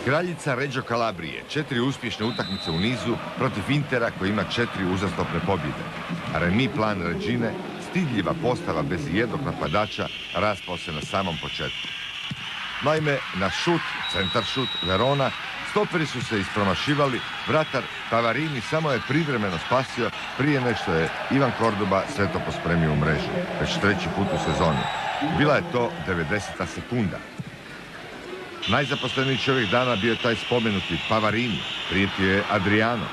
Kraljica Reggio Calabrije, 4 uspješne utakmice u nizu protiv Intera koji ima 4 uzastopne pobjede. Remi plan Reggine, stidljiva postava bez jednog napadača, raspao se na samom početku. Naime, na šut, centar šut Verona, stoperi su se ispromašivali, vratar Pavarini samo je privremeno spasio prije nego što je Ivan Cordoba sve to pospremio u mrežu, već 3. put u sezoni. Bila je to 90. sekunda. Najzaposleniji čovjek dana bio je taj spomenuti Pavarini, prijetio je Adriano.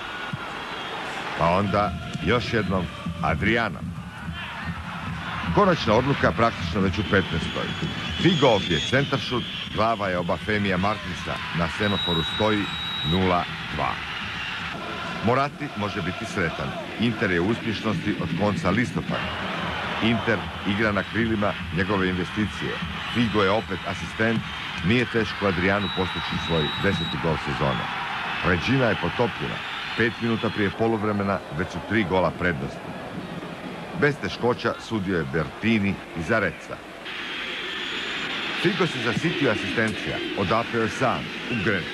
Pa onda još jednom Adriano. Konačna odluka praktično već u 15. Figov je centaršut, glava je Obafemija Martinsa, na semaforu stoji 0-2. Morati može biti sretan. Inter je u uspješnosti od konca listopada. Inter igra na krilima njegove investicije. Figo je opet asistent, nije teško Adrianu postići svoj 10. gol sezone. Reggina je potopljena. 5 minuta prije poluvremena već su 3 gola prednosti. Bez teškoća sudio je Bertini iz Arezza. Figo se zasitio asistencija, odapeo je sam, u gren.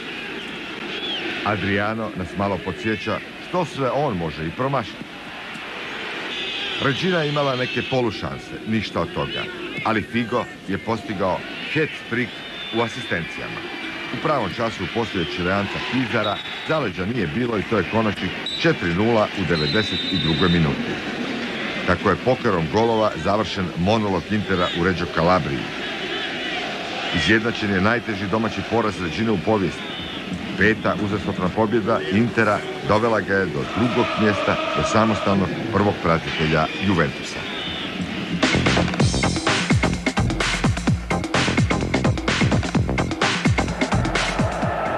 Adriano nas malo podsjeća što sve on može i promašiti. Reggina je imala neke polušanse, ništa od toga, ali Figo je postigao hat-trick u asistencijama. U pravom času poslije Čileanca Kizara zaleđa nije bilo i to je konačnih 4-0 u 92. minuti. Kako je pokerom golova završen monolog Intera u Reggio Calabriji. Izjednačen je najteži domaći poraz Reggine u povijesti. 5. uzastopna pobjeda Intera dovela ga je do 2. mjesta, do samostalnog prvog pratitelja Juventusa.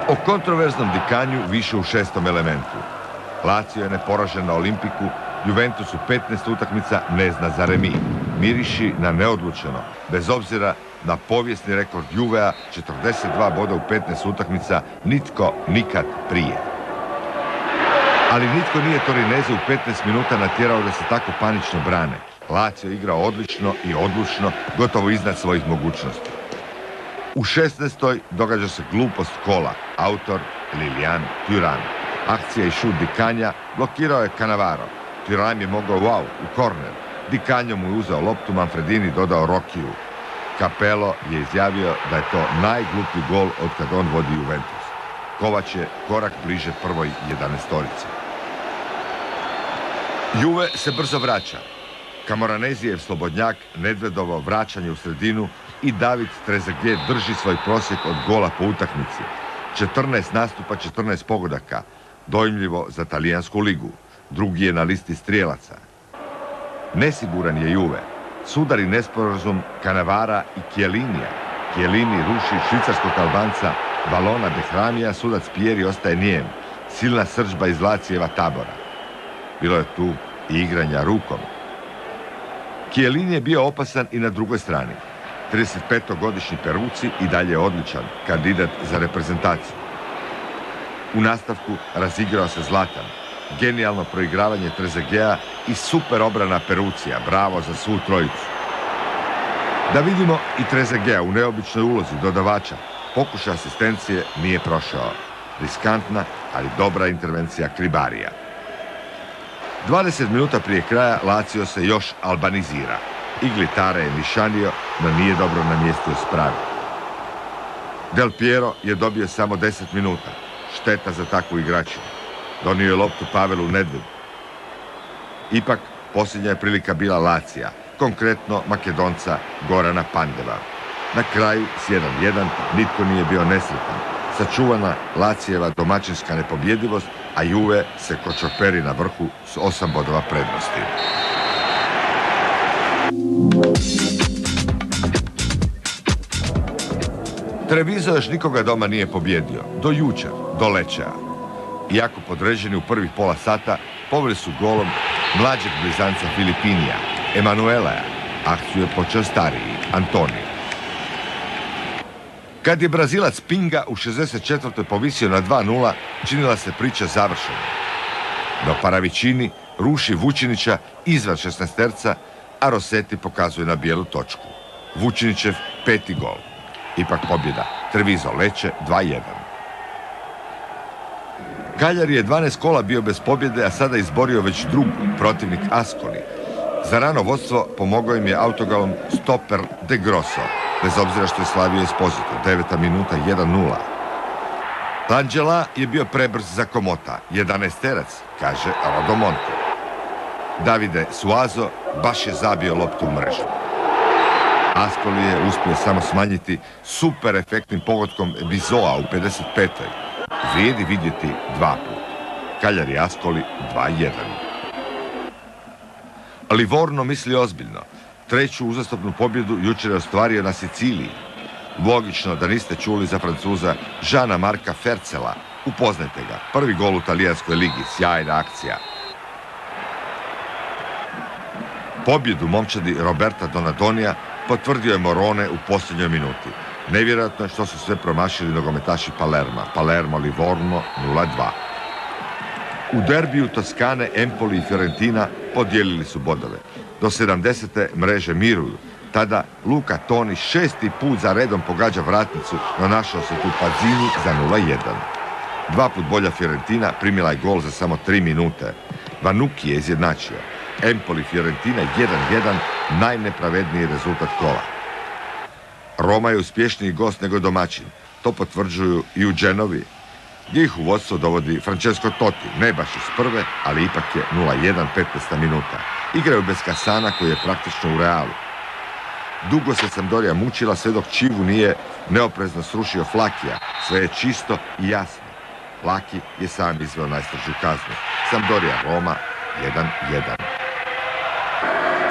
O kontroverznom dikanju više u 6. elementu. Lazio je neporažen na Olimpiku, Juventus u 15 utakmica ne zna za remi. Miriši na neodlučeno, bez obzira na povijesni rekord Juvea, 42 boda u 15 utakmica, nitko nikad prije. Ali nitko nije Torinese u 15 minuta natjerao da se tako panično brane. Lazio igra odlično i odlučno, gotovo iznad svojih mogućnosti. U 16. događa se glupost kola, autor Lilian Thuram. Akcija i šut Dikanja blokirao je Cannavaro. Thuram je mogao u korner. Dikanjo mu je uzeo loptu, Manfredini dodao Rokiju. Capello je izjavio da je to najgluplji gol od kad on vodi Juventus. Kovač je korak bliže prvoj 11-torici. Juve se brzo vraća. Camoranezijev slobodnjak, Nedvedovo vraćanje u sredinu i David Trezeguet drži svoj prosjek od gola po utakmici. 14 nastupa, 14 pogodaka. Dojmljivo za talijansku ligu. Drugi je na listi strijelaca. Nesiguran je Juve. Sudari nesporazum Cannavara i Chiellinija. Chiellini ruši švicarskog Albanca Valona Behramija, sudac Pieri ostaje nijem. Silna srdžba iz Lacijeva tabora. Bilo je tu i igranja rukom. Chiellini je bio opasan i na drugoj strani. 35-godišnji Peruci i dalje je odličan, kandidat za reprezentaciju. U nastavku razigrao se Zlatan. Genijalno proigravanje Trezegueta i super obrana Perucija. Bravo za svu trojicu. Da vidimo i Trezegueta u neobičnoj ulozi dodavača. Pokušaj asistencije nije prošao. Riskantna, ali dobra intervencija Kribarija. 20 minuta prije kraja Lazio se još albanizira. Iglitare je nišanio, no nije dobro namjestio spravu. Del Piero je dobio samo 10 minuta. Šteta za takvu igračinu. Donio je loptu Pavelu Nedvedu. Ipak, posljednja je prilika bila Lazija, konkretno Makedonca Gorana Pandeva. Na kraju, s 1-1, nitko nije bio nesretan. Sačuvana Lacijeva domaćinska nepobjedivost, a Juve se kočoperi na vrhu s 8 bodova prednosti. Treviso još nikoga doma nije pobjedio, do jučer, do Lečea. Iako podređeni u prvih pola sata, poveli su golom mlađeg blizanca Filipinija, Emanuelaja. Akciju je počeo stariji, Antonio. Kad je Brazilac Pinga u 64. povisio na 2-0, činila se priča završena. No Paravicini ruši Vučinića izvan 16-terca, a Rossetti pokazuje na bijelu točku. Vučinićev 5. gol. Ipak pobjeda. Treviso Leče 2-1. Cagliari je 12 kola bio bez pobjede, a sada izborio već drugu, protivnik Ascoli. Za rano vodstvo pomogao im je autogolom stoper De Grosso, bez obzira što je slavio Esposito, 9. minuta 1:0. L'Angela je bio prebrz za Komota, 11-terac, kaže Rodomonte. Davide Suazo baš je zabio loptu u mrežu. Ascoli je uspio samo smanjiti super efektnim pogodkom Bizoa u 55. Vrijedi vidjeti 2 puta. Cagliari Ascoli 2:1. Livorno misli ozbiljno. 3. uzastopnu pobjedu jučer je ostvario na Siciliji. Logično da niste čuli za Francuza Žana Marka Fercela. Upoznajte ga. Prvi gol u talijanskoj ligi. Sjajna akcija. Pobjedu momčadi Roberta Donadonija potvrdio je Morone u posljednjoj minuti. Nevjerojatno je što su sve promašili nogometaši Palerma. Palermo-Livorno 0:2. U derbiju Toskane, Empoli i Fiorentina podijelili su bodove. Do 70. mreže miruju. Tada Luka Toni 6. put za redom pogađa vratnicu, no našao se tu Pazzini za 0:1. 2 put bolja Fiorentina primila je gol za samo 3 minute. Vanucchi je izjednačio. Empoli Fiorentina 1:1, najnepravedniji rezultat kola. Roma je uspješniji gost nego domaćin. To potvrđuju i u Genovi, gdje ih u vodstvo dovodi Francesco Totti, ne baš iz prve, ali ipak je 0:1, 15. minuta. Igraju bez Kasana koji je praktično u Realu. Dugo se Sampdoria mučila sve dok Čivu nije neoprezno srušio Flakija. Sve je čisto i jasno. Flaki je sam izveo najstrožu kaznu. Sampdoria Roma 1:1.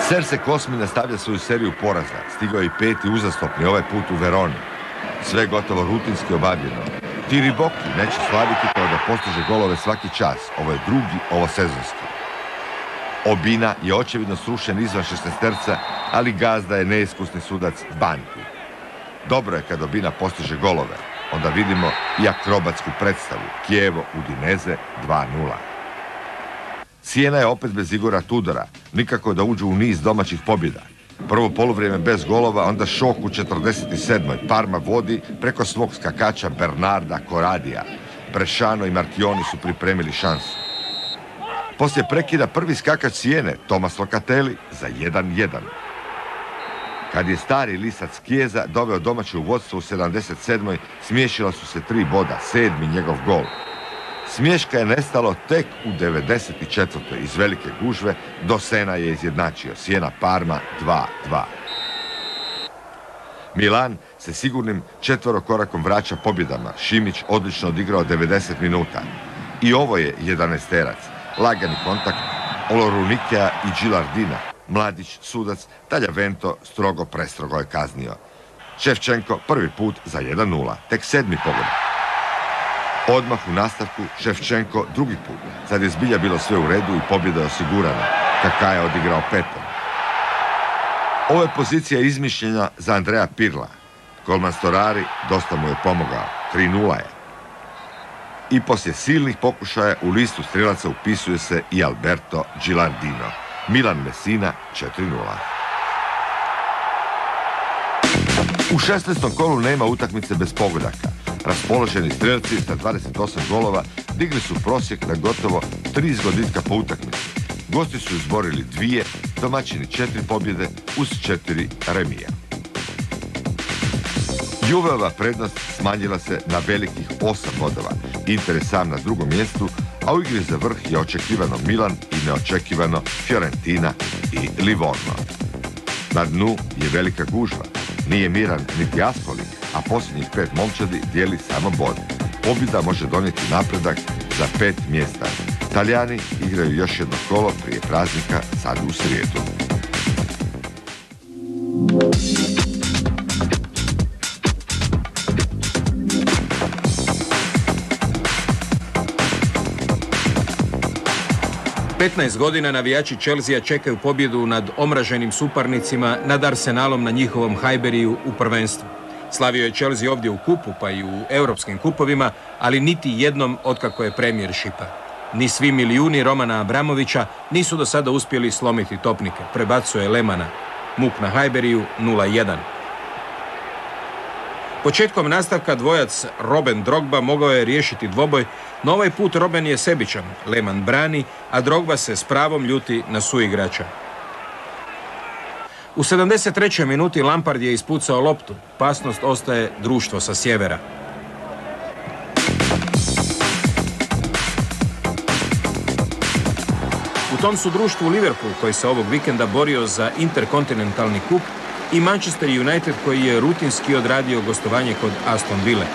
Serse Cosmi nastavlja svoju seriju poraza. Stigao je i 5. uzastopni, ovaj put u Veroni. Sve gotovo rutinski obavljeno. Tiriboki neće slaviti kao da postiže golove svaki čas. Ovo je drugi ovosezonski. Obina je očevidno srušen izvan 16-terca, ali gazda je neiskusni sudac Banti. Dobro je kad Obina postiže golove. Onda vidimo i akrobatsku predstavu. Kijevo Udineze 2:0. Siena je opet bez Igora Tudora. Nikako da uđu u niz domaćih pobjeda. Prvo poluvrijeme bez golova, onda šok u 47. Parma vodi preko svog skakača Bernarda Coradija. Bresciano i Marchioni su pripremili šansu. Poslije prekida prvi skakač Siene, Tomas Locatelli, za 1:1. Kad je stari lisac Chiesa doveo domaće u vodstvo u 77. smiješila su se 3 boda, 7. njegov gol. Smješka je nestalo tek u 94. iz velike gužve, do Sena je izjednačio. Siena Parma 2:2. Milan se sigurnim 4 korakom vraća pobjedama. Šimić odlično odigrao 90 minuta. I ovo je 11-terac. Lagani kontakt Olorunikea i Gilardina. Mladić, sudac, Tagliavento prestrogo je kaznio. Ševčenko prvi put za 1:0. Tek 7. pogodak. Odmah u nastavku Ševčenko drugi put. Sad je zbilja bilo sve u redu i pobjeda je osigurana. Kaká je odigrao 5. Ovo je pozicija izmišljena za Andrea Pirla. Golman Storari dosta mu je pomogao. 3:0 je. I poslije silnih pokušaja u listu strelaca upisuje se i Alberto Gilardino. Milan Messina 4:0. U 16. kolu nema utakmice bez pogodaka. Raspoloženi strelci sa 28 golova digli su prosjek na gotovo 3 zgoditka po utakmici. Gosti su izborili 2, domaćini 4 pobjede uz 4 remija. Juveova prednost smanjila se na velikih 8 bodova. Inter je sam na drugom mjestu, a u igri za vrh je očekivano Milan i neočekivano Fiorentina i Livorno. Na dnu je velika gužva. Nije miran niti Ascoli, a posljednjih 5 momčadi dijeli samo bod. Pobjeda može donijeti napredak za 5 mjesta. Talijani igraju još jedno kolo prije praznika sad u srijedu. Petnaest godina navijači Chelsea čekaju pobjedu nad omraženim suparnicima, nad Arsenalom na njihovom Highburyju u prvenstvu. Slavio je Chelsea ovdje u kupu pa i u europskim kupovima, ali niti jednom otkako je premijershipa. Ni svi milijuni Romana Abramovića nisu do sada uspjeli slomiti topnike. Prebacuje Lemana. Muk na Highburyju 0:1. Početkom nastavka dvojac Robben Drogba mogao je riješiti dvoboj, no ovaj put Robben je sebičan, Lehmann brani, a Drogba se s pravom ljuti na suigrača. U 73. minuti Lampard je ispucao loptu, opasnost ostaje društvo sa sjevera. U tom su društvu Liverpool, koji se ovog vikenda borio za interkontinentalni kup, i Manchester United, koji je rutinski odradio gostovanje kod Aston Ville.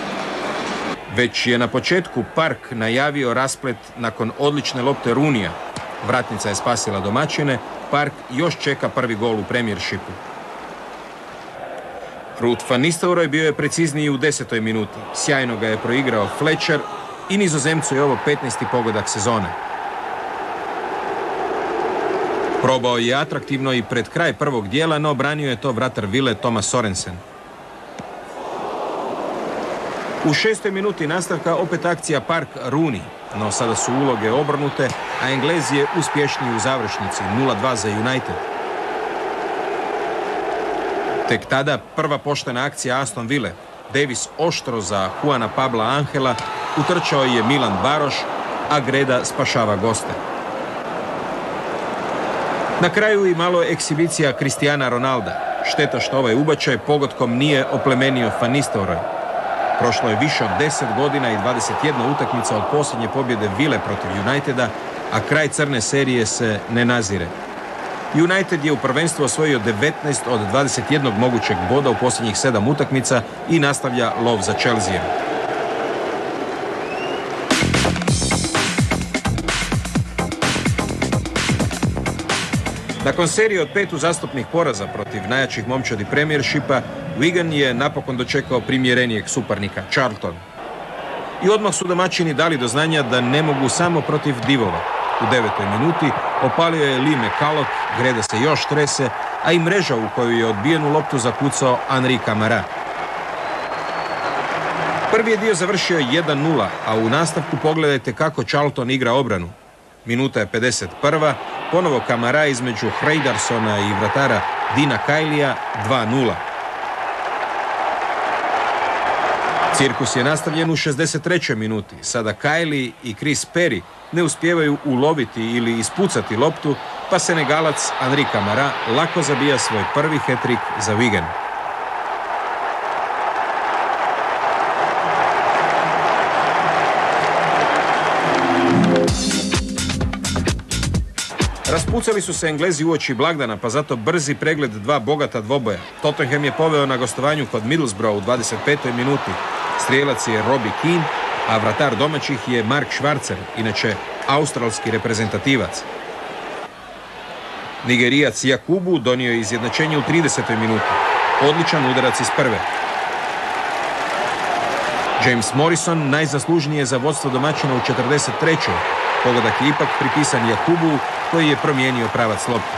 Već je na početku Park najavio rasplet nakon odlične lopte Rooneyja. Vratnica je spasila domaćine, Park još čeka prvi gol u Premiershipu. Ruud van Nistelrooy bio je precizniji u 10. minuti. Sjajno ga je proigrao Fletcher i Nizozemcu je ovo 15. pogodak sezone. Probao je atraktivno i pred kraj prvog dijela, no branio je to vratar Ville Thomas Sorensen. U 6. minuti nastavka opet akcija Park Rooney, no sada su uloge obrnute, a Englez je uspješniji u završnici, 0-2 za United. Tek tada prva poštena akcija Aston Ville. Davis oštro za Juana Pabla Angela, utrčao je Milan Baroš, a Greda spašava goste. Na kraju i malo ekshibicija Cristiana Ronalda. Šteta što ovaj ubačaj pogodkom nije oplemenio Van Nistelrooy. Prošlo je više od 10 godina i 21 utakmica od posljednje pobjede Ville protiv Uniteda, a kraj crne serije se ne nazire. United je u prvenstvu osvojio 19 od 21 mogućeg boda u posljednjih 7 utakmica i nastavlja lov za Chelseaem. Nakon serije od 5 uzastopnih poraza protiv najjačih momčadi Premiershipa, Wigan je napokon dočekao primjerenijeg suparnika, Charlton. I odmah su domaćini dali do znanja da ne mogu samo protiv divova. U 9. minuti opalio je Lee McCulloch, Greda se još trese, a i mreža u koju je odbijenu loptu zakucao Henri Camara. Prvi je dio završio 1-0, a u nastavku pogledajte kako Charlton igra obranu. Minuta je 51. Ponovo Camara između Hreidarsona i vratara Dina Kylija, 2-0. Cirkus je nastavljen u 63. minuti. Sada Kylij i Chris Perry ne uspijevaju uloviti ili ispucati loptu, pa Senegalac Henri Camara lako zabija svoj prvi hat-trick za Wigan. Raspucali su se Englezi uoči blagdana, pa zato brzi pregled dva bogata dvoboja. Tottenham je poveo na gostovanju kod Middlesbrough u 25. minuti. Strijelac je Robbie Keane, a vratar domaćih je Mark Schwarzer, inače australski reprezentativac. Nigerijac Yakubu donio je izjednačenje u 30. minuti. Odličan udarac iz prve. James Morrison najzaslužniji je za vodstvo domaćina u 43. Pogodak je ipak pripisan Yakubu, koji je promijenio pravac lopte.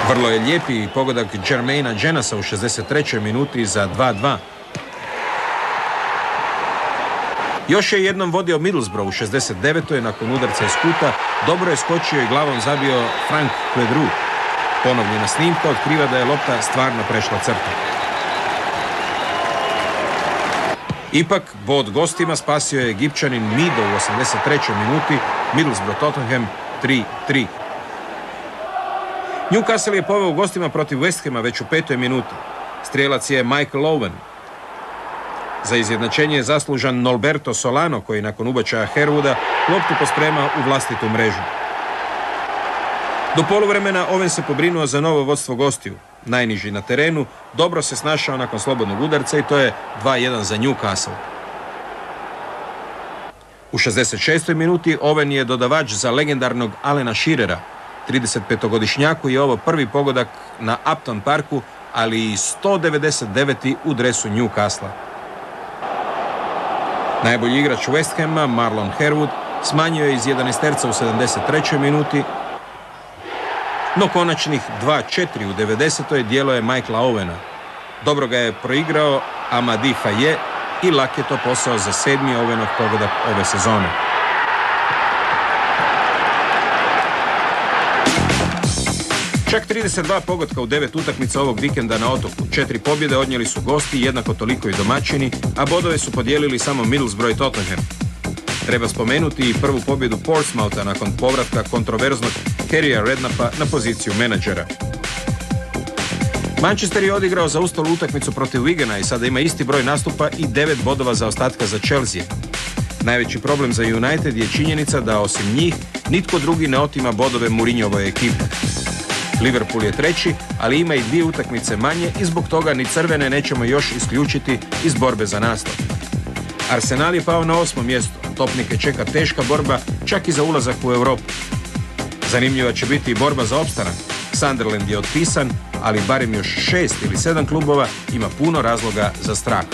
Vrlo je lijepi pogodak Jermaina Jennasa u 63. minuti za 2-2. Još je jednom vodio Middlesbrough u 69. nakon udarca iz kuta, dobro je skočio i glavom zabio Frank Queudrue. Ponovljena snimka otkriva da je lopta stvarno prešla crtu. Ipak, bod gostima spasio je Egipćanin Mido u 83. minuti, Middlesbrough Tottenham 3-3. Newcastle je poveo gostima protiv West Hama već u 5. minuti. Strijelac je Michael Owen. Za izjednačenje je zaslužan Norberto Solano, koji nakon ubačaja Herwooda loptu posprema u vlastitu mrežu. Do poluvremena Owen se pobrinuo za novo vodstvo gostiju. Najniži na terenu, dobro se snašao nakon slobodnog udarca i to je 2-1 za Newcastle. U 66. minuti Owen je dodavač za legendarnog Alena Shearera. 35-godišnjaku je ovo prvi pogodak na Upton Parku, ali i 199. u dresu Newcastle. Najbolji igrač West Hama, Marlon Harewood, smanjio je iz 11. u 73. minuti, no konačnih 2-4 u 90. dijelo je Michaela Owena. Dobro ga je proigrao Amadi Faye i lak je to posao za 7. Owenov pogodak ove sezone. Čak 32 pogotka u 9 utakmica ovog vikenda na otoku. 4 pobjede odnijeli su gosti, jednako toliko i domaćini, a bodove su podijelili samo Middlesbrough i Tottenham. Treba spomenuti i prvu pobjedu Portsmoutha nakon povratka kontroverznog Kerrya Redknappa na poziciju menadžera. Manchester je odigrao zaustavnu utakmicu protiv Wigana i sada ima isti broj nastupa i 9 bodova zaostatka za Chelsea. Najveći problem za United je činjenica da osim njih nitko drugi ne otima bodove Mourinhovoj ekipi. Liverpool je treći, ali ima i 2 utakmice manje i zbog toga ni crvene nećemo još isključiti iz borbe za naslov. Arsenal je pao na 8. mjesto, topnike čeka teška borba čak i za ulazak u Europu. Zanimljiva će biti i borba za opstanak. Sunderland je otpisan, ali barem još 6 ili 7 klubova ima puno razloga za strah.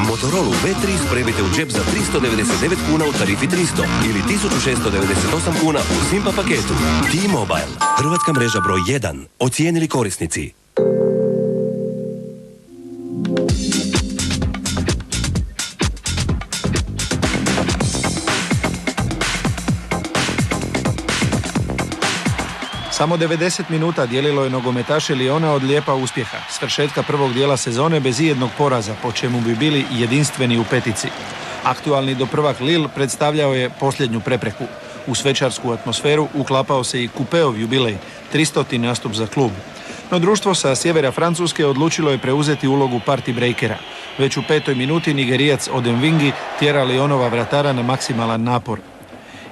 Motorola V3 spremite u džep za 399 kuna u tarifi 300 ili 1698 kuna u Simpa paketu. T-Mobile, hrvatska mreža broj 1. Ocijenili korisnici. Samo 90 minuta dijelilo je nogometaše Liona od lijepa uspjeha. Svršetka prvog dijela sezone bez ijednog poraza, po čemu bi bili jedinstveni u petici. Aktualni doprvak Lille predstavljao je posljednju prepreku. U svečarsku atmosferu uklapao se i Coupeov jubilej, 300. nastup za klub. No društvo sa sjevera Francuske odlučilo je preuzeti ulogu party breakera. Već u 5. minuti Nigerijac Odemwingie tjera Lionova vratara na maksimalan napor.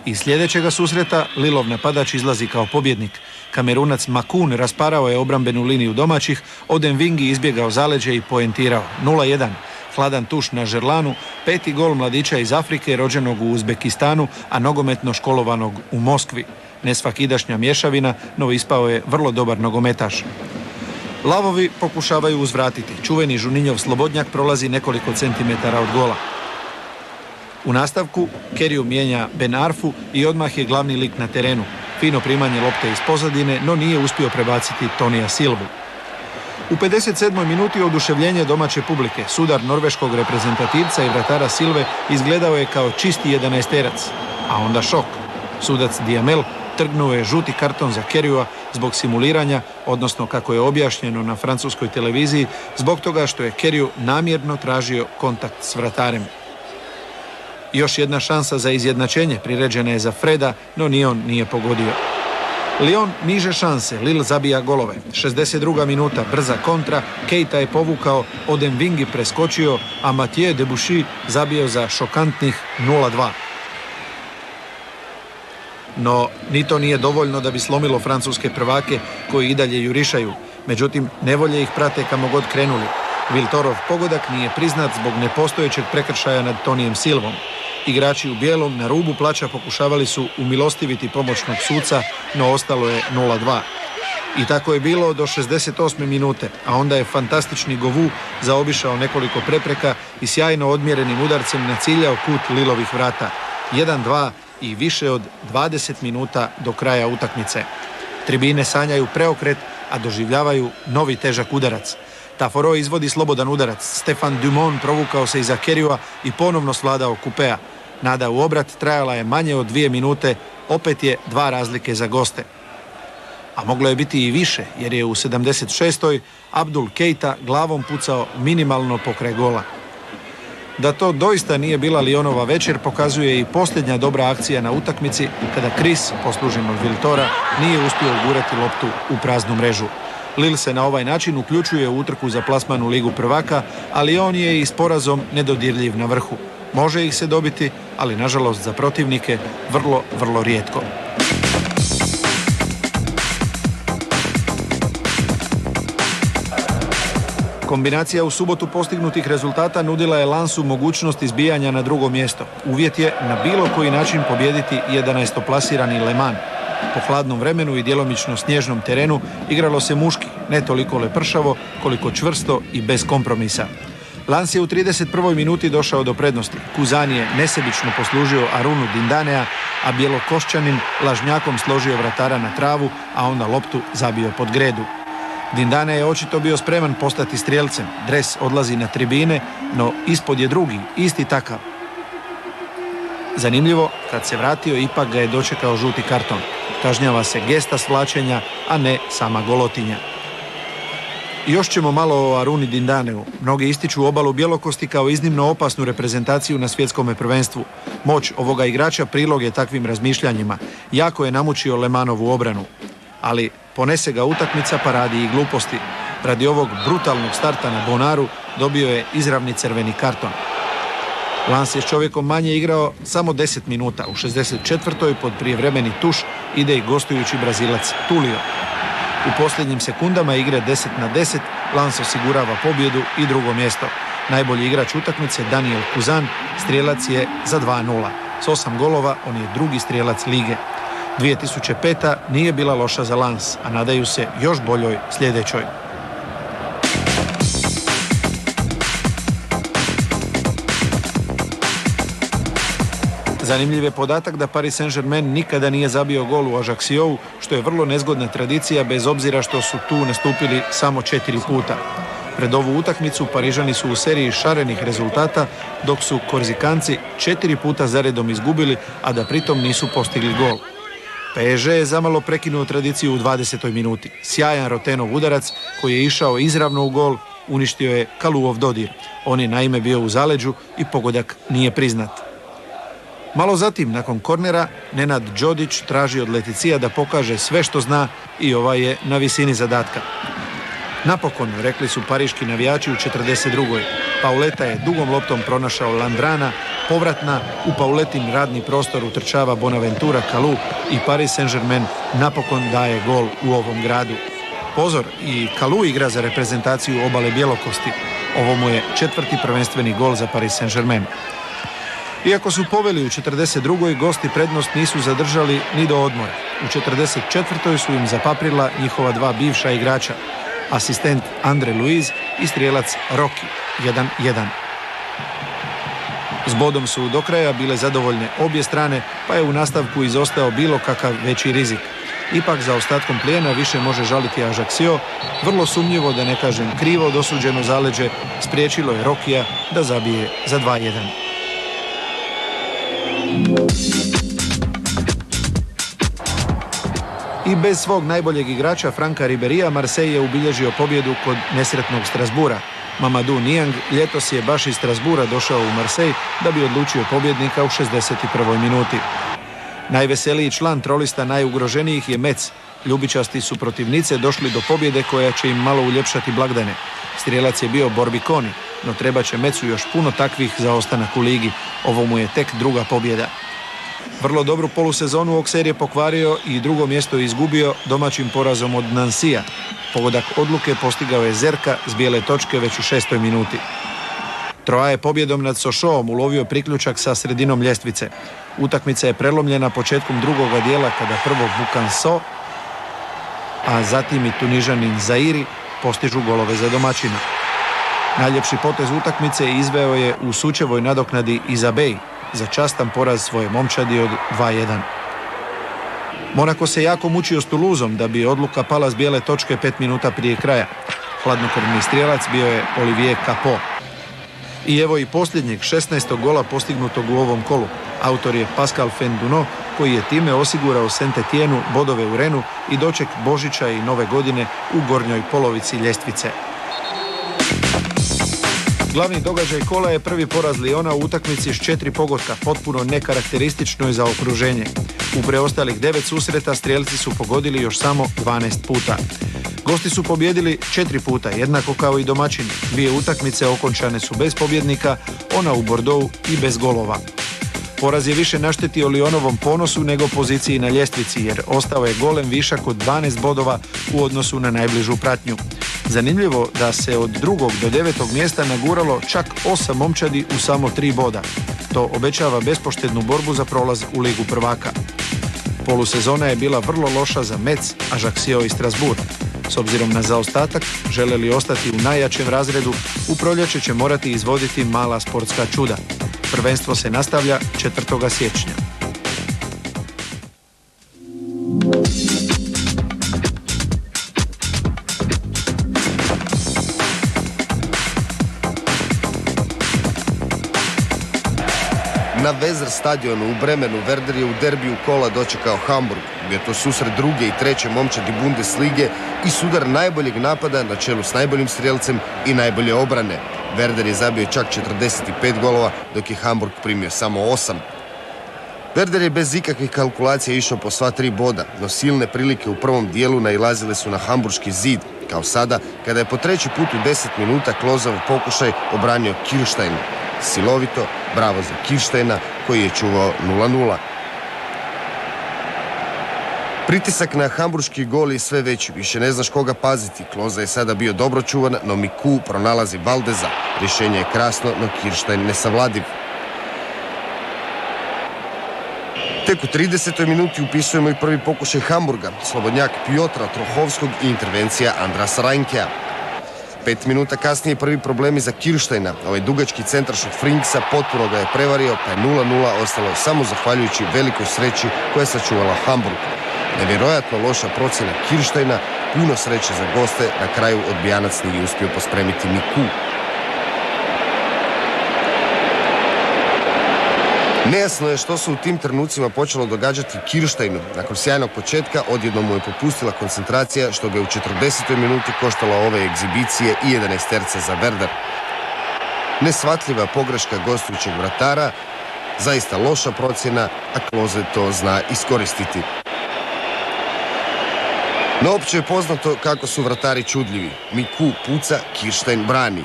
Iz sljedećega susreta Lilov napadač izlazi kao pobjednik. Kamerunac Makun rasparao je obrambenu liniju domaćih, Odemwingie izbjegao zaleđe i poentirao. 0-1. Hladan tuš na žerlanu, 5. gol mladića iz Afrike rođenog u Uzbekistanu, a nogometno školovanog u Moskvi. Nesvakidašnja mješavina, no ispao je vrlo dobar nogometaš. Lavovi pokušavaju uzvratiti. Čuveni Žuninjov slobodnjak prolazi nekoliko centimetara od gola. U nastavku Kerryu mijenja Ben Arfu i odmah je glavni lik na terenu. Fino primanje lopte iz pozadine, no nije uspio prebaciti Tonija Silvu. U 57. minuti oduševljenje domaće publike. Sudar norveškog reprezentativca i vratara Silve izgledao je kao čisti 11-terac. A onda šok. Sudac Diamel trgnuo je žuti karton za Kerrya zbog simuliranja, odnosno kako je objašnjeno na francuskoj televiziji, zbog toga što je Kerry namjerno tražio kontakt s vratarem. Još jedna šansa za izjednačenje priređena je za Freda, no ni on nije pogodio. Lyon niže šanse, Lille zabija golove. 62. minuta, brza kontra, Keita je povukao, Odemwingie preskočio, a Mathieu Debuchy zabio za šokantnih 0-2. No, ni to nije dovoljno da bi slomilo francuske prvake koji i dalje jurišaju. Međutim, nevolje ih prate kamo god krenuli. Viltorov pogodak nije priznat zbog nepostojećeg prekršaja nad Tonijem Silvom. Igrači u bijelom na rubu plaća pokušavali su umilostiviti pomoćnog suca, no ostalo je 0-2. I tako je bilo do 68. minute, a onda je fantastični Govou zaobišao nekoliko prepreka i sjajno odmjerenim udarcem naciljao kut Lilovih vrata. 1-2 i više od 20 minuta do kraja utakmice. Tribine sanjaju preokret, a doživljavaju novi težak udarac. Taforo izvodi slobodan udarac. Stefan Dumont provukao se iza Kerrya i ponovno svladao Coupea. Nada u obrat trajala je manje od 2 minute, opet je 2 razlike za goste. A moglo je biti i više, jer je u 76. Abdul Keita glavom pucao minimalno pokraj gola. Da to doista nije bila Lyonova večer pokazuje i posljednja dobra akcija na utakmici kada Chris, poslužen od Viltora, nije uspio ugurati loptu u praznu mrežu. Lille se na ovaj način uključuje u utrku za plasman u Ligu prvaka, ali on je i s porazom nedodirljiv na vrhu. Može ih se dobiti, ali nažalost za protivnike vrlo, vrlo rijetko. Kombinacija u subotu postignutih rezultata nudila je Lansu mogućnost izbijanja na drugo mjesto. Uvjet je na bilo koji način pobijediti 11. plasirani Le Mans. Po hladnom vremenu i djelomično snježnom terenu igralo se muški, ne toliko lepršavo, koliko čvrsto i bez kompromisa. Lans je u 31. minuti došao do prednosti. Kuzan je nesebično poslužio Arunu Dindanea, a Bjelokošćanin lažnjakom složio vratara na travu, a onda loptu zabio pod gredu. Dindane je očito bio spreman postati strijelcem. Dres odlazi na tribine, no ispod je drugi, isti takav. Zanimljivo, kad se vratio, ipak ga je dočekao žuti karton. Kažnjava se gesta svlačenja, a ne sama golotinja. Još ćemo malo o Aruni Dindaneu. Mnogi ističu obalu bjelokosti kao iznimno opasnu reprezentaciju na svjetskome prvenstvu. Moć ovoga igrača prilog je takvim razmišljanjima. Jako je namučio Lemanovu obranu. Ali ponese ga utakmica pa radi i gluposti. Radi ovog brutalnog starta na Bonaru dobio je izravni crveni karton. Lans je s čovjekom manje igrao samo 10 minuta. U 64. pod prijevremeni tuš ide i gostujući Brazilac Tulio. U posljednjim sekundama igre 10-10 Lans osigurava pobjedu i drugo mjesto. Najbolji igrač utakmice Daniel Kuzan strijelac je za 2:0. S 8 golova on je drugi strijelac lige. 2005. nije bila loša za Lans, a nadaju se još boljoj sljedećoj. Zanimljiv je podatak da Paris Saint-Germain nikada nije zabio gol u Ajacciou, što je vrlo nezgodna tradicija bez obzira što su tu nastupili samo 4 puta. Pred ovu utakmicu Parižani su u seriji šarenih rezultata, dok su Korzikanci 4 puta zaredom izgubili, a da pritom nisu postigli gol. PSG je zamalo prekinuo tradiciju u 20. minuti. Sjajan Rotenov udarac koji je išao izravno u gol uništio je Kaluov dodir. On je naime bio u zaleđu i pogodak nije priznat. Malo zatim, nakon kornera, Nenad Đodić traži od Leticija da pokaže sve što zna i ovaj je na visini zadatka. Napokon, rekli su pariški navijači u 42. Pauleta je dugom loptom pronašao Landrana, povratna u Pauletin radni prostor utrčava Bonaventura Kalu i Paris Saint-Germain napokon daje gol u ovom gradu. Pozor, i Kalu igra za reprezentaciju obale bjelokosti. Ovo mu je 4. prvenstveni gol za Paris Saint-Germain. Iako su poveli u 42. gosti prednost nisu zadržali ni do odmora. U 44. su im zapaprila njihova dva bivša igrača, asistent Andre Luiz i strijelac Roki, 1:1. S bodom su do kraja bile zadovoljne obje strane, pa je u nastavku izostao bilo kakav veći rizik. Ipak za ostatkom plijena više može žaliti Ajaccio, vrlo sumnjivo, da ne kažem krivo dosuđeno zaleđe, spriječilo je Rokija da zabije za 2:1. I bez svog najboljeg igrača Franka Riberija Marseille je ubilježio pobjedu kod nesretnog Strasbourga. Mamadou Niang ljetos je baš iz Strasbourga došao u Marseille da bi odlučio pobjednika u 61. minuti. Najveseliji član trolista najugroženijih je Metz. Ljubičasti su protivnice došli do pobjede koja će im malo uljepšati blagdane. Strijelac je bio Borbiconi, no treba će Metzu još puno takvih za ostanak u ligi. Ovo mu je tek druga pobjeda. Vrlo dobru polusezonu Auxerre je pokvario i drugo mjesto je izgubio domaćim porazom od Nansija. Pogodak odluke postigao je Zerka s bijele točke već u 6. minuti. Troa je pobjedom nad Sochauxom ulovio priključak sa sredinom ljestvice. Utakmica je prelomljena početkom drugoga dijela kada prvo Bukanso, a zatim i Tunižanin Zairi postižu golove za domaćina. Najljepši potez utakmice izveo je u sučevoj nadoknadi Izabej za častan poraz svoje momčadi od 2:1. Monako se jako mučio s Toulouseom da bi odluka pala s bijele točke 5 minuta prije kraja. Hladnokrvni strijelac bio je Olivier Capot. I evo i posljednjeg 16. gola postignutog u ovom kolu. Autor je Pascal Fenduno, koji je time osigurao Saint-Etienne bodove u Renu i doček Božića i Nove godine u gornjoj polovici ljestvice. Glavni događaj kola je prvi poraz Lyona u utakmici s 4 pogotka, potpuno nekarakterističnoj za okruženje. U preostalih 9 susreta strijelci su pogodili još samo 12 puta. Gosti su pobjedili 4 puta, jednako kao i domaćini. 2 utakmice okončane su bez pobjednika, ona u Bordeauxu i bez golova. Poraz je više naštetio Lyonovom ponosu nego poziciji na ljestvici, jer ostao je golem višak od 12 bodova u odnosu na najbližu pratnju. Zanimljivo da se od 2. do 9. mjesta naguralo čak 8 momčadi u samo 3 boda. To obećava bespoštednu borbu za prolaz u Ligu prvaka. Polusezona je bila vrlo loša za Metz, Ajaccio i Strasbourg. S obzirom na zaostatak, žele li ostati u najjačem razredu, u proljeće će morati izvoditi mala sportska čuda. Prvenstvo se nastavlja 4. siječnja. Na Weser stadionu u Bremenu Werder je u derbiju kola dočekao Hamburg. Bio to susret druge i treće momčadi Bundeslige i sudar najboljeg napada na čelu s najboljim strijelcem i najbolje obrane. Werder je zabio čak 45 golova, dok je Hamburg primio samo 8. Werder je bez ikakvih kalkulacija išao po sva 3 boda, no silne prilike u prvom dijelu nailazile su na hamburški zid, kao sada kada je po treći put u 10 minuta Klozav pokušaj obranio Kirstein. Silovito, bravo za Kirsteina koji je čuvao 0:0. Pritisak na hamburški gol je sve veći, više ne znaš koga paziti. Kloza je sada bio dobro čuvan, no Miku pronalazi Valdeza. Rješenje je krasno, no Kirstein nesavladiv. Tek u 30. minuti upisujemo i prvi pokušaj Hamburga, slobodnjak Piotra Trohovskog i intervencija Andrasa Reinkea. 5 minuta kasnije prvi problemi za Kirsteina. Ovaj dugački centaršut Frinksa potpuno ga je prevario, pa je 0:0 ostalo samo zahvaljujući velikoj sreći koja je sačuvala Hamburg. Nevjerojatno loša procjena Kirsteina, puno sreće za goste, na kraju odbijanac nije uspio pospremiti Miku. Nejasno je što se u tim trenucima počelo događati Kirsteinu. Nakon sjajnog početka odjednom mu je popustila koncentracija, što ga je u 40. minuti koštalo ove egzibicije i 11 za Werder. Neshvatljiva pogreška gostujućeg vratara, zaista loša procjena, a Klose to zna iskoristiti. No opće je poznato kako su vratari čudljivi. Miku puca, Kirstein brani.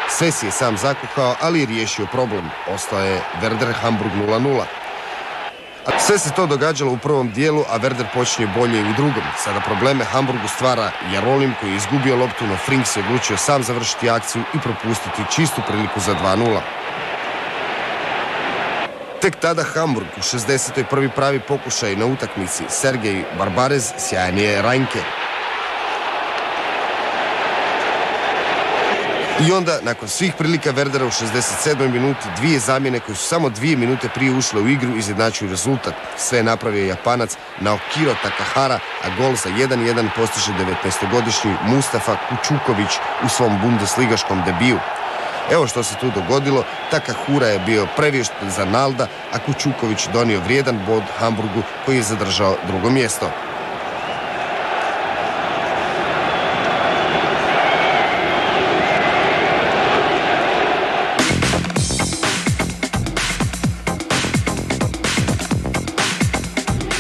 Sve si je sam zakuhao, ali je riješio problem. Ostao je Werder Hamburg 0:0. Sve se to događalo u prvom dijelu, a Werder počinje bolje i u drugom. Sada probleme Hamburgu stvara Jarolim koji je izgubio loptu, no Frings je odlučio sam završiti akciju i propustiti čistu priliku za 2:0. Tek tada Hamburg u 60. prvi pravi pokušaj na utakmici. Sergej Barbarez sjajan je Reinke. I onda, nakon svih prilika Werdera u 67. minuti, dvije zamjene koje su samo 2 minute prije ušle u igru izjednačuju rezultat. Sve je napravio Japanac Naokiro Takahara, a gol za 1:1 postiže 19-godišnji Mustafa Kučuković u svom bundesligaškom debiju. Evo što se tu dogodilo, Takahura je bio prevješt za Nalda, a Kučuković donio vrijedan bod Hamburgu koji je zadržao drugo mjesto.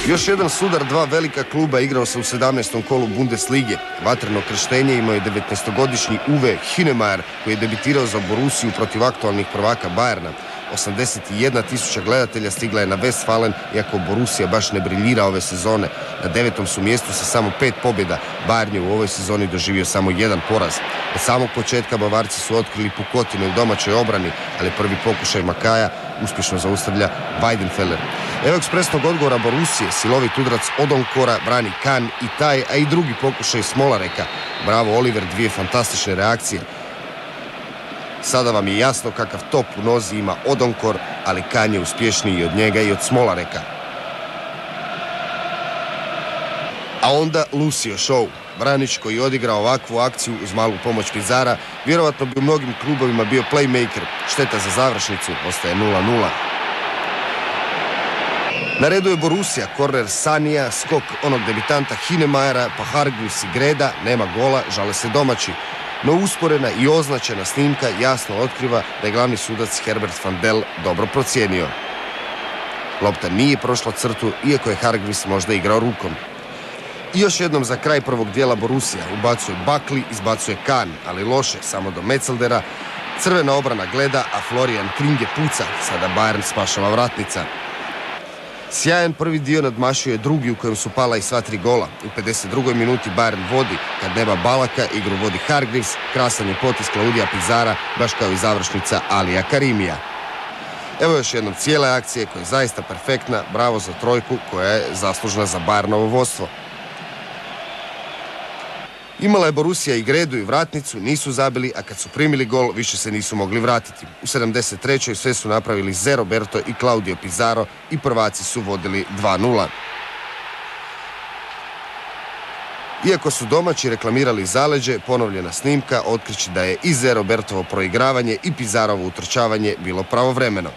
Još jedan sudar dva velika kluba igrao se u 17. kolu Bundeslige. Vatreno krštenje imao je 19-godišnji Uwe Hünemeyer koji je debitirao za Borussiju protiv aktualnih prvaka Bayerna. 81.000 gledatelja stigla je na Westfalen, iako Borussia baš ne briljira ove sezone. Na 9. su mjestu sa samo 5 pobjeda. Bayern je u ovoj sezoni doživio samo 1 poraz. Od samog početka Bavarci su otkrili pukotine u domaćoj obrani, ali prvi pokušaj Makaja uspješno zaustavlja Weidenfeller. Evo ekspresnog odgovora Borussije, silovit udarac Odonkora brani Kahn i taj, a i drugi pokušaj Smolareka. Bravo Oliver, 2 fantastične reakcije. Sada vam je jasno kakav top u nozi ima Odonkor, ali Kahn je uspješniji od njega i od Smolareka. A onda Lucio Show. Branić koji je odigrao ovakvu akciju uz malu pomoć Pizara, vjerovatno bi u mnogim klubovima bio playmaker. Šteta za završnicu, ostaje 0:0. Na redu je Borussia, korner Sanija, skok onog debitanta Hinemajera, pa Hargreaves i Greda, nema gola, žale se domaći. No usporena i označena snimka jasno otkriva da je glavni sudac Herbert van Del dobro procijenio. Lopta nije prošla crtu, iako je Hargreaves možda igrao rukom. I još jednom za kraj prvog dijela Borussia ubacuje Bakli, izbacuje Kahn, ali loše, samo do Metzeldera. Crvena obrana gleda, a Florian Kringe puca, sada Bayern spašava vratnica. Sjajan prvi dio nadmašio je drugi u kojem su pala i sva 3 gola. U 52. minuti Bayern vodi, kad nema Balaka, igru vodi Hargreaves, krasan je potis Claudia Pizara, baš kao i završnica Alija Karimija. Evo još jednom cijele akcije koja je zaista perfektna, bravo za trojku koja je zaslužna za Bayernovo vodstvo. Imala je Borussia i gredu i vratnicu, nisu zabili, a kad su primili gol više se nisu mogli vratiti. U 73. sve su napravili Zé Roberto i Claudio Pizarro i prvaci su vodili 2:0. Iako su domaći reklamirali zaleđe, ponovljena snimka otkriće da je i Zé Robertovo proigravanje i Pizarrovo utrčavanje bilo pravovremeno.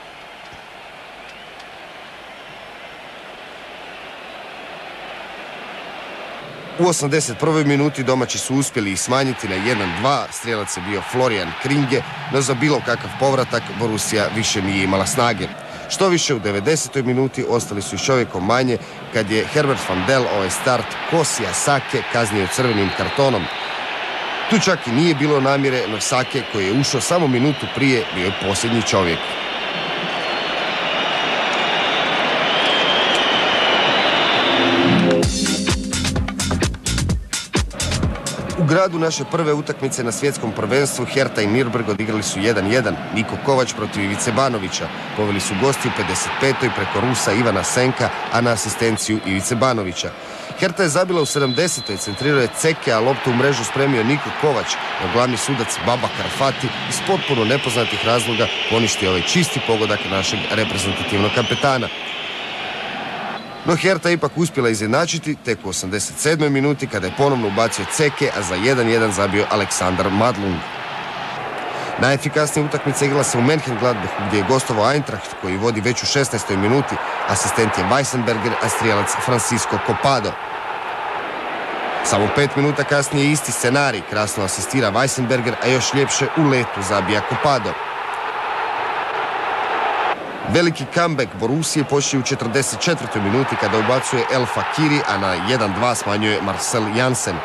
U 81. minuti domaći su uspjeli ih smanjiti na 1:2, strijelac je bio Florian Kringe, no za bilo kakav povratak Borussia više nije imala snage. Što više, u 90. minuti ostali su i čovjekom manje kad je Herbert van Del ovaj start Kosija Sake kaznio crvenim kartonom. Tu čak i nije bilo namjere, no Sake koji je ušao samo minutu prije bio je posljednji čovjek. U gradu naše prve utakmice na svjetskom prvenstvu Hertha i Nürnberg odigrali su 1:1. Niko Kovač protiv Ivice Banovića. Poveli su gosti u 55. preko Rusa Ivana Senka, a na asistenciju Ivice Banovića. Hertha je zabila u 70. centrirao je Ceke, a loptu u mrežu spremio Niko Kovač, no glavni sudac Baba Karfati iz potpuno nepoznatih razloga poništio ovaj čisti pogodak našeg reprezentativnog kapetana. No Hertha ipak uspjela izjednačiti tek u 87. minuti kada je ponovno ubacio Ceke, a za 1:1 zabio Aleksandar Madlung. Najefikasnija utakmica igrala se u Mönchengladbachu gdje je gostovao Eintracht koji vodi već u 16. minuti. Asistent je Weissenberger, a strijelac Francisco Copado. Samo 5 minuta kasnije isti scenarij, krasno asistira Weissenberger, a još ljepše u letu zabija Copado. Veliki comeback Borussije počinje u 44. minuti kada ubacuje El Fakiri, a na 1:2 smanjuje Marcel Jansen.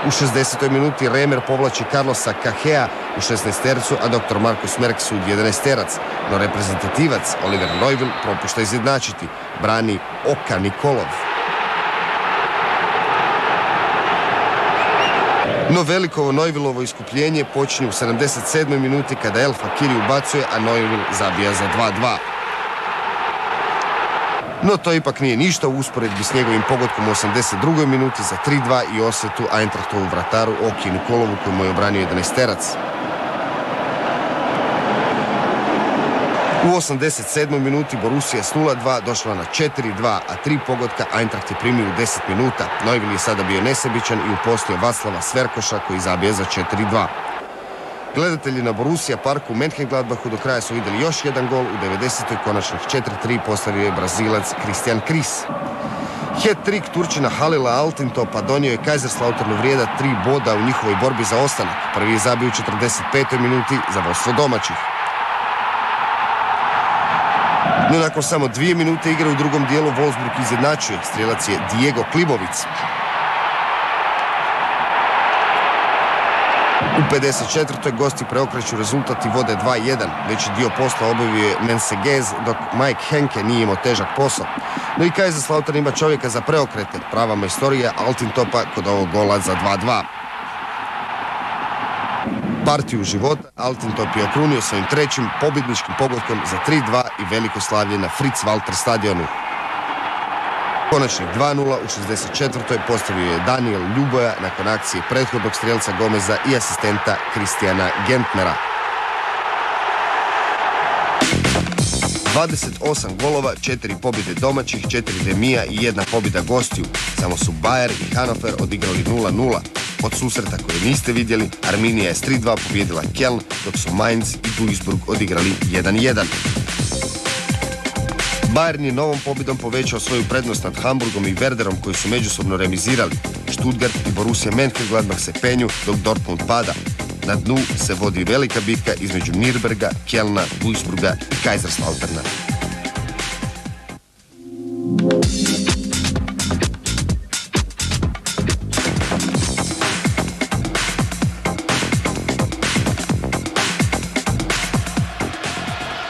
U 60. minuti Remer povlači Carlosa Cajea u 16-tercu, a dr. Markus Merks u 11-terac. No reprezentativac Oliver Neuville propušta izjednačiti, brani Oka Nikolov. No velikovo Neuvilleovo iskupljenje počinje u 77. minuti kada El Fakiri ubacuje, a Neuville zabija za 2:2. No to ipak nije ništa u usporedbi s njegovim pogodkom u 82. minuti za 3:2 i osvetu Eintrachtovu vrataru Oki Nikolovu koji mu je obranio 11-terac. U 87. minuti Borussia s 0:2 došla na 4:2, a 3 pogotka Eintracht je primio u 10 minuta. Neuville je sada bio nesebičan i uposlio Václava Sverkoša koji zabije za 4:2. Gledatelji na Borussia parku u Mönchengladbachu do kraja su vidjeli još jedan gol. U 90. konačnih 4:3 postavio je Brazilac Christian Kris. Hat-trick Turčina Halila Altintopa donio je Kaiserslauternu vrijeda 3 boda u njihovoj borbi za ostanak. Prvi je zabio u 45. minuti za vodstvo domaćih. No nakon samo 2 minute igre u drugom dijelu Wolfsburg izjednačuje. Strijelac je Diego Klibovic. U 54. gosti preokreću rezultat i vode 2:1. Veći dio posla obavio je Mensegez, dok Mike Henke nije imao težak posao. No i Kaiserslautern ima čovjeka za preokrete. Prava majstorija Altintopa kod ovog gola za 2:2. Partiju života Altintop je okrunio svojim trećim pobjedničkim pogodkom za 3:2 i veliko slavlje na Fritz Walter stadionu. Konačnih 2:0 u 64. postavio je Daniel Ljuboja nakon akcije prethodnog strijelca Gomeza i asistenta Kristijana Gentnera. 28 golova, 4 pobjede domaćih, 4 remija i 1 pobjeda gostiju. Samo su Bayer i Hannover odigrali 0:0. Od susreta koje niste vidjeli, Arminija je s 3:2 pobjedila Köln, dok su Mainz i Duisburg odigrali 1:1. Bayern je novom pobjedom povećao svoju prednost nad Hamburgom i Werderom koji su međusobno remizirali. Stuttgart i Borussia Mönchengladbach se penju dok Dortmund pada. Na dnu se vodi velika bitka između Nürnberga, Kölna, Duisburga i Kaiserslauterna.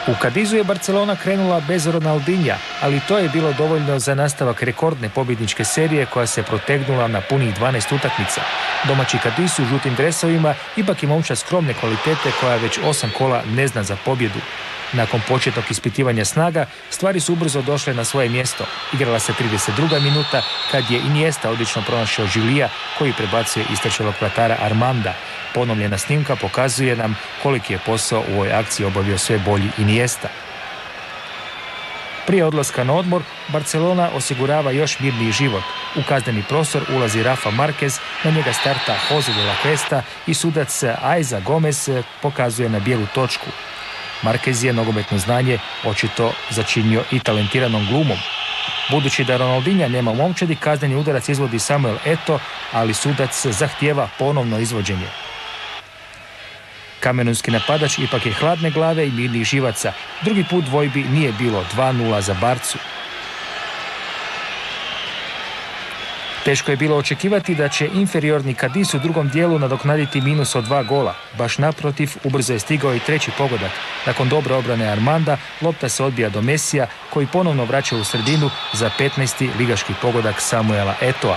U Cadizu je Barcelona krenula bez Ronaldinha, ali to je bilo dovoljno za nastavak rekordne pobjedničke serije koja se protegnula na punih 12 utakmica. Domaći Cadiz u žutim dresovima ipak je momčad skromne kvalitete koja već 8 kola ne zna za pobjedu. Nakon početnog ispitivanja snaga, stvari su ubrzo došle na svoje mjesto. Igrala se 32. minuta kad je Iniesta odlično pronašao Žilija koji prebacuje istrčelog vratara Armanda. Ponovljena snimka pokazuje nam koliki je posao u ovoj akciji obavio sve bolji Iniesta. Prije odlaska na odmor, Barcelona osigurava još mirniji život. U kazneni prostor ulazi Rafa Marquez, na njega starta Jose de la Cuesta i sudac Aiza Gomez pokazuje na bijelu točku. Marquez je nogometno znanje očito začinio i talentiranom glumom. Budući da Ronaldinha nema u momčadi, kazneni udarac izvodi Samuel Eto'o, ali sudac zahtijeva ponovno izvođenje. Kamerunski napadač ipak je hladne glave i mirnih živaca. Drugi put dvojbi nije bilo, 2:0 za Barcu. Teško je bilo očekivati da će inferiorni Cadiz u drugom dijelu nadoknaditi minus od 2 gola. Baš naprotiv, ubrzo je stigao i treći pogodak. Nakon dobre obrane Armanda, lopta se odbija do Mesija, koji ponovno vraća u sredinu za 15. ligaški pogodak Samuela Eto'a.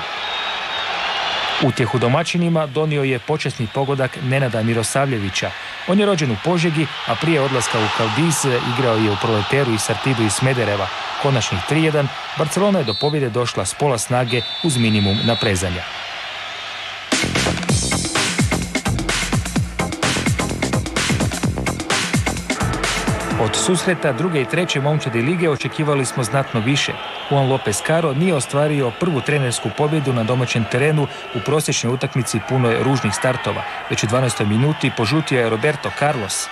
Utjehu domaćinima donio je počasni pogodak Nenada Mirosavljevića. On je rođen u Požegi, a prije odlaska u Cadiz igrao je u Proleteru i Sartidu iz Smedereva. Konačnih 3:1, Barcelona je do pobjede došla s pola snage uz minimum naprezanja. Od susreta druge i treće momčadi lige očekivali smo znatno više. Juan López Caro nije ostvario prvu trenersku pobjedu na domaćem terenu u prosječnoj utakmici punoj ružnih startova. Već u 12. minuti požutio je Roberto Carlos.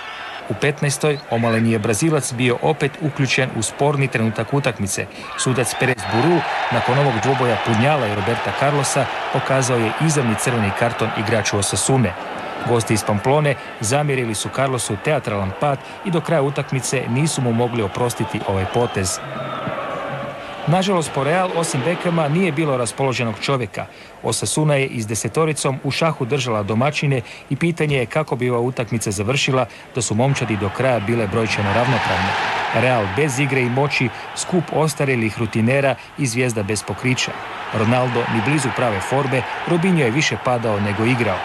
U 15. omaleni je Brazilac bio opet uključen u sporni trenutak utakmice. Sudac Perez Buru nakon ovog dvoboja Punjala i Roberta Carlosa pokazao je izravni crveni karton igraču Osasune. Gosti iz Pamplone zamjerili su Carlosu teatralan pad i do kraja utakmice nisu mu mogli oprostiti ovaj potez. Nažalost, po Real, osim Beckama, nije bilo raspoloženog čovjeka. Osasuna je i s desetoricom u šahu držala domaćine i pitanje je kako bi ova utakmica završila da su momčadi do kraja bile brojčano ravnopravne. Real bez igre i moći, skup ostarjelih rutinera i zvijezda bez pokrića. Ronaldo ni blizu prave forme, Robinho je više padao nego igrao.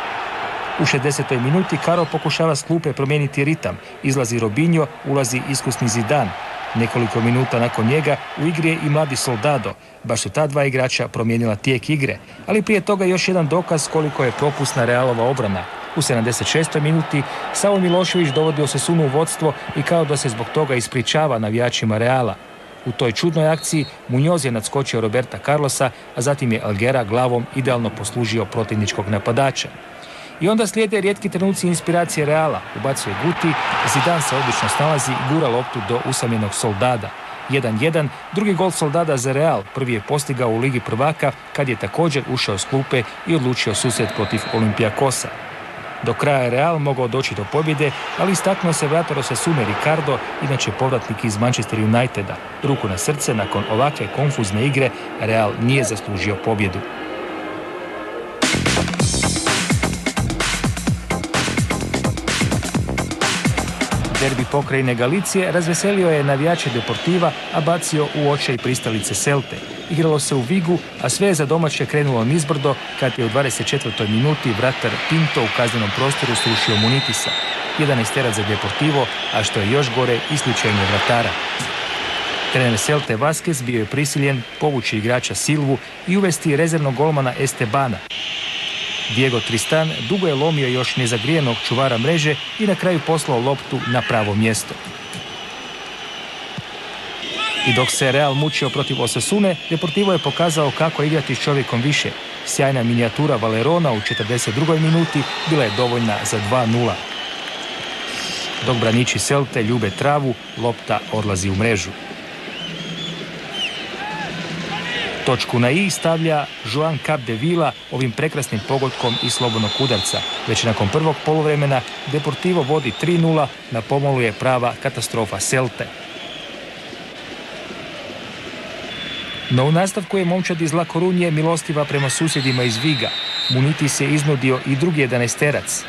U 60. minuti Caro pokušava s klupe promijeniti ritam. Izlazi Robinho, ulazi iskusni Zidane. Nekoliko minuta nakon njega u igri je i mladi Soldado. Baš su ta dva igrača promijenila tijek igre. Ali prije toga još jedan dokaz koliko je propusna Realova obrana. U 76. minuti Saul Milošević dovodi Osasunu u vodstvo i kao da se zbog toga ispričava navijačima Reala. U toj čudnoj akciji Muñoz je nadskočio Roberta Carlosa, a zatim je Alguera glavom idealno poslužio protivničkog napadača. I onda slijede rijetki trenuci inspiracije Reala. Ubacuje Guti, Zidane se odlično snalazi i gura loptu do usamljenog Soldada. 1:1, drugi gol Soldada za Real, prvi je postigao u Ligi prvaka kad je također ušao s klupe i odlučio susret protiv Olympiakosa. Do kraja je Real mogao doći do pobjede, ali istaknuo se vratar Osasune Ricardo, inače povratnik iz Manchester Uniteda. Ruku na srce, nakon ovakve konfuzne igre, Real nije zaslužio pobjedu. Derbi pokrajine Galicije razveselio je navijače Deportiva, a bacio u očaj pristalice Celte. Igralo se u Vigu, a sve je za domaće krenulo nizbrdo kad je u 24. minuti vratar Pinto u kaznenom prostoru srušio Munitisa. 11 za Deportivo, a što je još gore, isključenje vratara. Trener Celte Vázquez bio je prisiljen povući igrača Silvu i uvesti rezervnog golmana Estebana. Diego Tristan dugo je lomio još nezagrijenog čuvara mreže i na kraju poslao loptu na pravo mjesto. I dok se Real mučio protiv Osasune, Deportivo je pokazao kako igrati s čovjekom više. Sjajna minijatura Valerona u 42. minuti bila je dovoljna za 2:0. Dok braniči Celte ljube travu, lopta odlazi u mrežu. Točku na i stavlja Joan Capdevila ovim prekrasnim pogodkom iz slobodnog udarca. Već nakon prvog poluvremena Deportivo vodi 3:0, na pomolu je prava katastrofa Celte. No u nastavku je momčad iz La Corunje milostiva prema susjedima iz Viga. Munitis je iznudio i drugi 11-terac.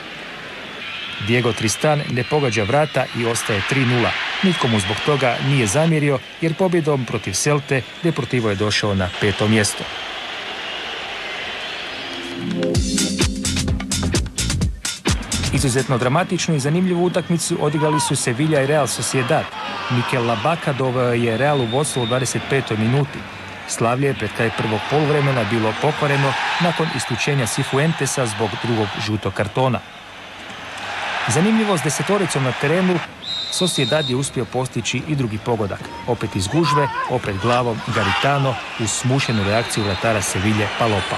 Diego Tristan ne pogađa vrata i ostaje 3:0. Nitko mu zbog toga nije zamjerio jer pobjedom protiv Celte Deportivo je došao na 5. mjesto. Izuzetno dramatičnu i zanimljivu utakmicu odigrali su Sevilla i Real Sociedad. Mikel Labaca doveo je Real u vodstvo u 25. minuti. Slavlje je pred kraj prvog poluvremena bilo pokvareno nakon isključenja Cifuentesa zbog drugog žutog kartona. Zanimljivo s desetoricom na terenu, Sociedad je uspio postići i drugi pogodak. Opet iz gužve, opet glavom Garitano uz smušenu reakciju vratara Seville Palopa.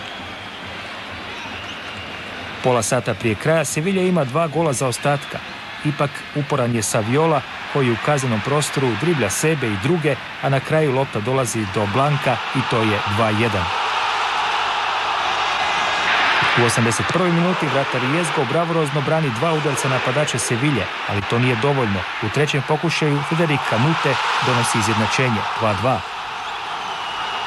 Pola sata prije kraja Sevilla ima 2 gola zaostatka. Ipak uporan je Saviola koji u kaznenom prostoru driblja sebe i druge, a na kraju lopta dolazi do Blanka i to je 2:1. U 81. minuti vratar Jezgo bravorozno brani 2 udarca napadača Seville, ali to nije dovoljno. U trećem pokušaju Federic Kanute donosi izjednačenje 2:2.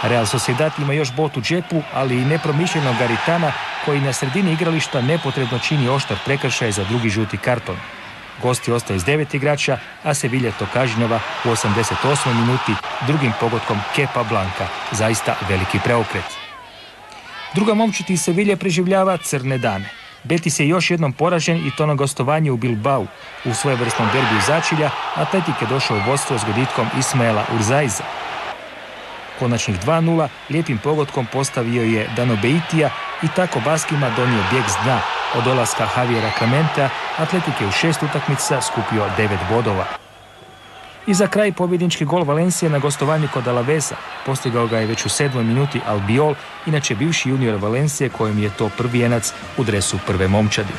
Real Sociedad ima još bot u džepu, ali i nepromišljenog Garitana koji na sredini igrališta nepotrebno čini oštar prekršaj za drugi žuti karton. Gosti ostaju s 9 igrača, a Sevilla to kažnjava u 88. minuti drugim pogodkom Kepa Blanka. Zaista veliki preokret. Druga momčad iz Seville preživljava crne dane. Betis je još jednom poražen i to na gostovanju u Bilbao. U svojevrsnom derbiju začilja Atletik je došao u vodstvo s goditkom Ismaela Urzaiza. Konačnih 2:0 lijepim pogodkom postavio je Dano Beitija i tako Baskima donio bijeg s dna. Od dolaska Javiera Clementea Atletik je u 6 utakmica skupio 9 bodova. I za kraj pobjednički gol Valencije na gostovanju kod Alavesa. Postigao ga je već u 7. minuti Albiol, inače bivši junior Valencije kojem je to prvi jenac u dresu prve momčadi.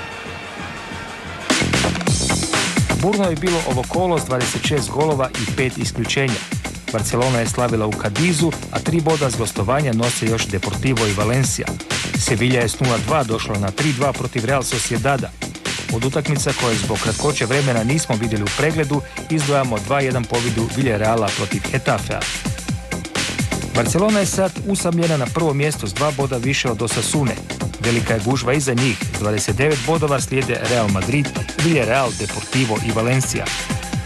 Burno je bilo ovo kolo s 26 golova i 5 isključenja. Barcelona je slavila u Cadizu, a 3 boda s gostovanja nose još Deportivo i Valencia. Sevilla je s 0:2 došla na 3:2 protiv Real Sociedada. Od utakmica koje zbog kratkoće vremena nismo vidjeli u pregledu, izdvajamo 2:1 pobjedu Villarreala protiv Getafea. Barcelona je sad usamljena na prvo mjesto s 2 boda više od Osasune. Velika je gužva iza njih. S 29 bodova slijede Real Madrid, Villarreal, Deportivo i Valencia.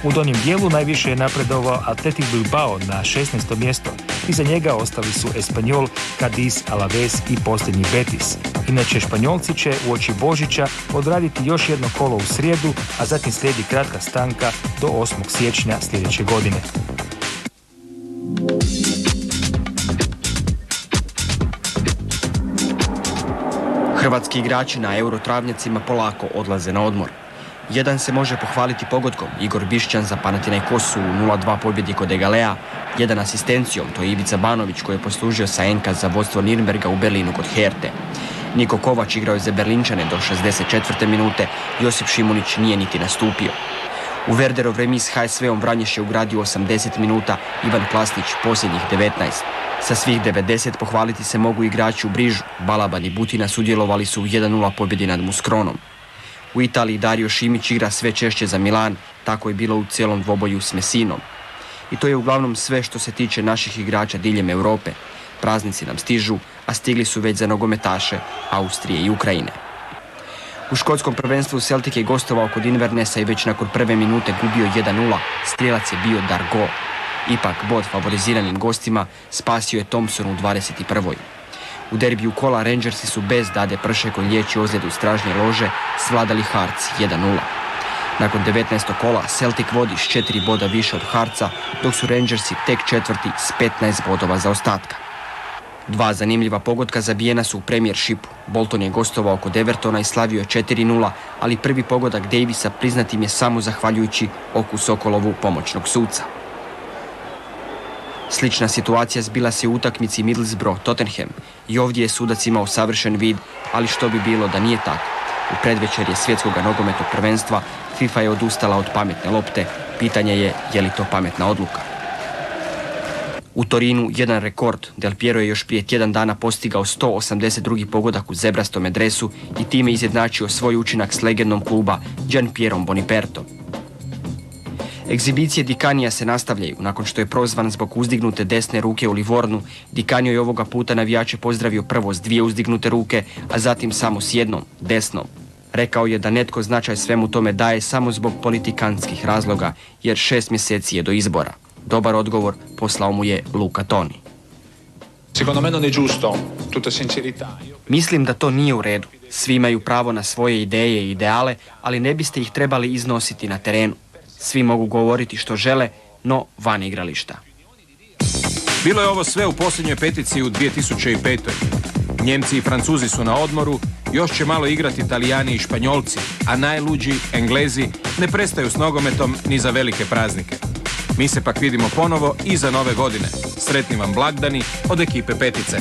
U donjem dijelu najviše je napredovao Athletic Bilbao na 16. mjesto. Iza njega ostali su Espanyol, Cadiz, Alaves i posljednji Betis. Inače, Španjolci će uoči Božića odraditi još jedno kolo u srijedu, a zatim slijedi kratka stanka do 8. siječnja sljedeće godine. Hrvatski igrači na Eurotravnjacima polako odlaze na odmor. Jedan se može pohvaliti pogodkom, Igor Bišćan za Panathinaikosu u 0:2 pobjedi kod Egalea, jedan asistencijom, to je Ivica Banović koji je poslužio sa NK za vodstvo Nürnberga u Berlinu kod Herte. Niko Kovač igrao je za Berlinčane do 64. minute, Josip Šimunić nije niti nastupio. U Werderov remis s HSV-om Vranješ je ugradio 80 minuta, Ivan Klasnić posljednjih 19. Sa svih 90 pohvaliti se mogu igrači u Brižu, Balaban i Butina sudjelovali su u 1:0 pobjedi nad Muskronom. U Italiji Dario Šimić igra sve češće za Milan, tako je bilo u cijelom dvoboju s Messinom. I to je uglavnom sve što se tiče naših igrača diljem Europe. Praznici nam stižu, a stigli su već za nogometaše Austrije i Ukrajine. U škotskom prvenstvu Celtic je gostovao kod Invernessa i već nakon prve minute gubio 1:0, strijelac je bio Dargo. Ipak bod favoriziranim gostima spasio je Thompson u 21. U derbiju kola Rangersi su bez Dade Prše koji liječi ozljedu stražnje lože svladali Hearts 1:0. Nakon 19. kola Celtic vodi s 4 boda više od Heartsa, dok su Rangersi tek četvrti s 15 bodova zaostatka. 2 zanimljiva pogotka zabijena su u Premiershipu. Bolton je gostovao kod Evertona i slavio je 4:0, ali prvi pogodak Davisa priznat im je samo zahvaljujući oku Sokolovu pomoćnog suca. Slična situacija zbila se u utakmici Middlesbrough-Tottenham i ovdje je sudac imao savršen vid, ali što bi bilo da nije tako. U predvečerje svjetskog nogometnog prvenstva FIFA je odustala od pametne lopte. Pitanje je li to pametna odluka. U Torinu jedan rekord. Del Piero je još prije tjedan dana postigao 182. pogodak u zebrastome dresu i time izjednačio svoj učinak s legendom kluba Gianpierom Bonipertom. Egzibicije Di Canija se nastavljaju. Nakon što je prozvan zbog uzdignute desne ruke u Livornu, Di Canio je ovoga puta navijače pozdravio prvo s 2 uzdignute ruke, a zatim samo s jednom, desnom. Rekao je da netko značaj svemu tome daje samo zbog politikantskih razloga, jer 6 mjeseci je do izbora. Dobar odgovor poslao mu je Luca Toni. Secondo me non è giusto, tutta sincerità. Mislim da to nije u redu. Svi imaju pravo na svoje ideje i ideale, ali ne biste ih trebali iznositi na terenu. Svi mogu govoriti što žele, no van igrališta. Bilo je ovo sve u posljednjoj peticiji u 2005. Njemci i Francuzi su na odmoru, još će malo igrati Italijani i Španjolci, a najluđi Englezi ne prestaju s nogometom ni za velike praznike. Mi se pak vidimo ponovo iza nove godine. Sretni vam blagdani od ekipe Petice.